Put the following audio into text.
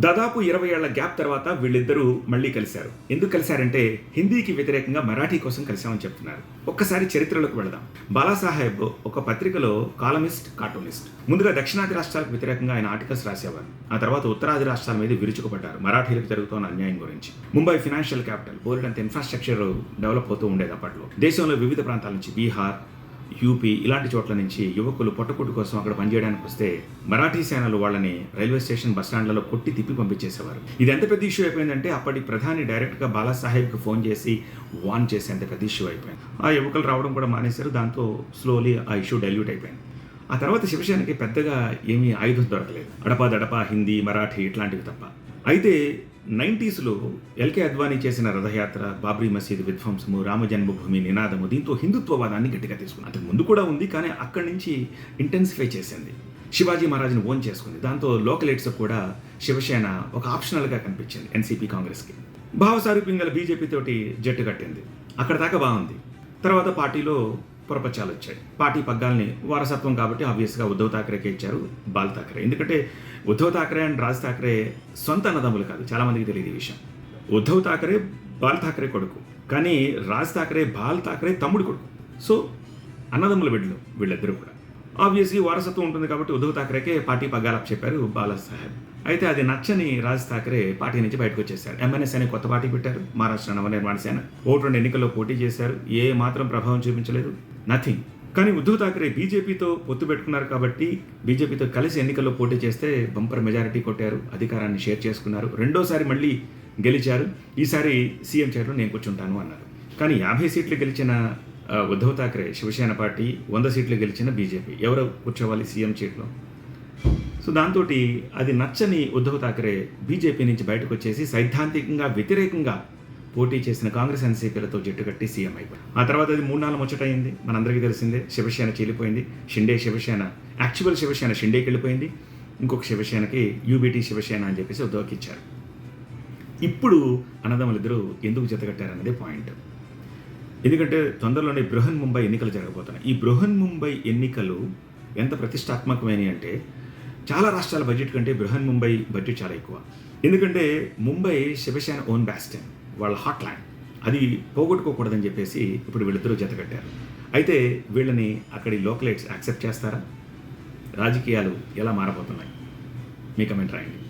దాదాపు 20 ఏళ్ల గ్యాప్ తర్వాత వీళ్ళిద్దరూ మళ్ళీ కలిశారు. ఎందుకు కలిశారంటే హిందీకి వ్యతిరేకంగా మరాఠీ కోసం కలిశామని చెప్తున్నారు. ఒక్కసారి చరిత్రలోకి వెళదాం. బాలాసాహెబ్ ఒక పత్రికలో కాలమిస్ట్, కార్టూనిస్ట్. ముందుగా దక్షిణాది రాష్ట్రాలకు వ్యతిరేకంగా ఆయన ఆర్టికల్స్ రాసేవారు. ఆ తర్వాత ఉత్తరాది రాష్ట్రాల మీద విరుచుకుపడ్డారు మరాఠీలకు జరుగుతున్న అన్యాయం గురించి. ముంబై ఫైనాన్షియల్ క్యాపిటల్, బోలెడంత ఇన్ఫ్రాస్ట్రక్చర్ డెవలప్ అవుతూ ఉండేది అప్పట్లో. దేశంలో వివిధ ప్రాంతాల నుంచి బీహార్, యూపీ ఇలాంటి చోట్ల నుంచి యువకులు పొట్టకూటి కోసం అక్కడ పనిచేయడానికి వస్తే మరాఠీ సేనలు వాళ్ళని రైల్వే స్టేషన్ బస్టాండ్లలో కొట్టి తిప్పి పంపించేసేవారు. ఇది ఎంత పెద్ద ఇష్యూ అయిపోయిందంటే అప్పటి ప్రధాని డైరెక్ట్గా బాలాసాహెబ్కి ఫోన్ చేసి వార్న్ చేసేంత పెద్ద ఇష్యూ అయిపోయింది. ఆ యువకులు రావడం కూడా మానేశారు. దాంతో స్లోలీ ఆ ఇష్యూ డైల్యూట్ అయిపోయింది. ఆ తర్వాత శివసేనకి పెద్దగా ఏమీ ఆయుధం దొరకలేదు. అడపా హిందీ, మరాఠీ ఇట్లాంటివి తప్ప. అయితే 90స్లో ఎల్కే అద్వానీ చేసిన రథయాత్ర, బాబ్రీ మసీదు విధ్వంసము, రామ జన్మభూమి నినాదము, దీంతో హిందుత్వవాదాన్ని గట్టిగా తీసుకుంది. అంతకు ముందు కూడా ఉంది, కానీ అక్కడి నుంచి ఇంటెన్సిఫై చేసింది. శివాజీ మహారాజ్ని ఓన్ చేసుకుంది. దాంతో లోకల్ ఎయిడ్స్ కూడా శివసేన ఒక ఆప్షనల్గా కనిపించింది ఎన్సీపీ కాంగ్రెస్కి. భావసారూప్యంగా బీజేపీ తోటి జట్టు కట్టింది. అక్కడ దాకా బాగుంది. తర్వాత పార్టీలో పొరపచ్చాలు వచ్చాయి. పార్టీ పగ్గాల్ని వారసత్వం కాబట్టి ఆబ్వియస్గా ఉద్ధవ్ ఠాక్రేకి ఇచ్చారు, బాల్ ఠాక్రే. ఎందుకంటే ఉద్ధవ్ ఠాక్రే అండ్ రాజ్ ఠాక్రే సొంత అన్నదమ్ములు కాదు, చాలామందికి తెలియదు ఈ విషయం. ఉద్ధవ్ ఠాక్రే బాల్ ఠాక్రే కొడుకు, కానీ రాజ్ ఠాక్రే బాల్ ఠాక్రే తమ్ముడు కొడుకు. సో అన్నదమ్ముల బిడ్డలు వీళ్ళిద్దరూ కూడా. ఆబ్వియస్లీ వారసత్వం ఉంటుంది కాబట్టి ఉద్ధవ్ ఠాక్రేకే పార్టీ పగ్గాలు చెప్పారు బాలాసాహెబ్. అయితే అది నచ్చని రాజ్ ఠాక్రే పార్టీ నుంచి బయటకు వచ్చేసారు. ఎంఎన్ఎస్ అనే కొత్త పార్టీ పెట్టారు, మహారాష్ట్ర నవనిర్మాణ సేన. 2 ఎన్నికల్లో పోటీ చేశారు, ఏ మాత్రం ప్రభావం చూపించలేదు, నథింగ్. కానీ ఉద్ధవ్ ఠాక్రే బీజేపీతో పొత్తు పెట్టుకున్నారు కాబట్టి బీజేపీతో కలిసి ఎన్నికల్లో పోటీ చేస్తే బంపర్ మెజారిటీ కొట్టారు, అధికారాన్ని షేర్ చేసుకున్నారు. రెండోసారి మళ్ళీ గెలిచారు. ఈసారి సీఎం చైర్లో నేను కూర్చుంటాను అన్నారు. కానీ 50 సీట్లు గెలిచిన ఉద్ధవ్ ఠాక్రే శివసేన పార్టీ, 100 సీట్లు గెలిచిన బీజేపీ, ఎవరు కూర్చోవాలి సీఎం సీట్లో? సో దాంతో అది నచ్చని ఉద్ధవ్ ఠాక్రే బీజేపీ నుంచి బయటకు వచ్చేసి సైద్ధాంతికంగా వ్యతిరేకంగా పోటీ చేసిన కాంగ్రెస్ ఎన్సీపీలతో జట్టు కట్టి సీఎం అయిపోయింది. ఆ తర్వాత అది 3-4 ముచ్చటైంది, మనందరికీ తెలిసిందే. శివసేన చీలిపోయింది. షిండే శివసేన, యాక్చువల్ శివసేన షిండేకి వెళ్ళిపోయింది. ఇంకొక శివసేనకి యూబీటీ శివసేన అని చెప్పేసి ఉద్ధవ్కి ఇచ్చారు. ఇప్పుడు అన్నదమ్ములిద్దరూ ఎందుకు జతకట్టారన్నదే పాయింట్. ఎందుకంటే తొందరలోనే బృహన్ ముంబై ఎన్నికలు జరగబోతున్నాయి. ఈ బృహన్ ముంబై ఎన్నికలు ఎంత ప్రతిష్టాత్మకమైనవి అంటే చాలా రాష్ట్రాల బడ్జెట్ కంటే బృహన్ ముంబై బడ్జెట్ చాలా ఎక్కువ. ఎందుకంటే ముంబై శివసేన ఓన్ బ్యాస్టన్, వాళ్ళ హాట్ ల్యాండ్. అది పోగొట్టుకోకూడదని చెప్పేసి ఇప్పుడు వీళ్ళిద్దరూ జతకట్టారు. అయితే వీళ్ళని అక్కడి లోకలైట్స్ యాక్సెప్ట్ చేస్తారా? రాజకీయాలు ఎలా మారబోతున్నాయి? మీ కమెంట్ రాయండి.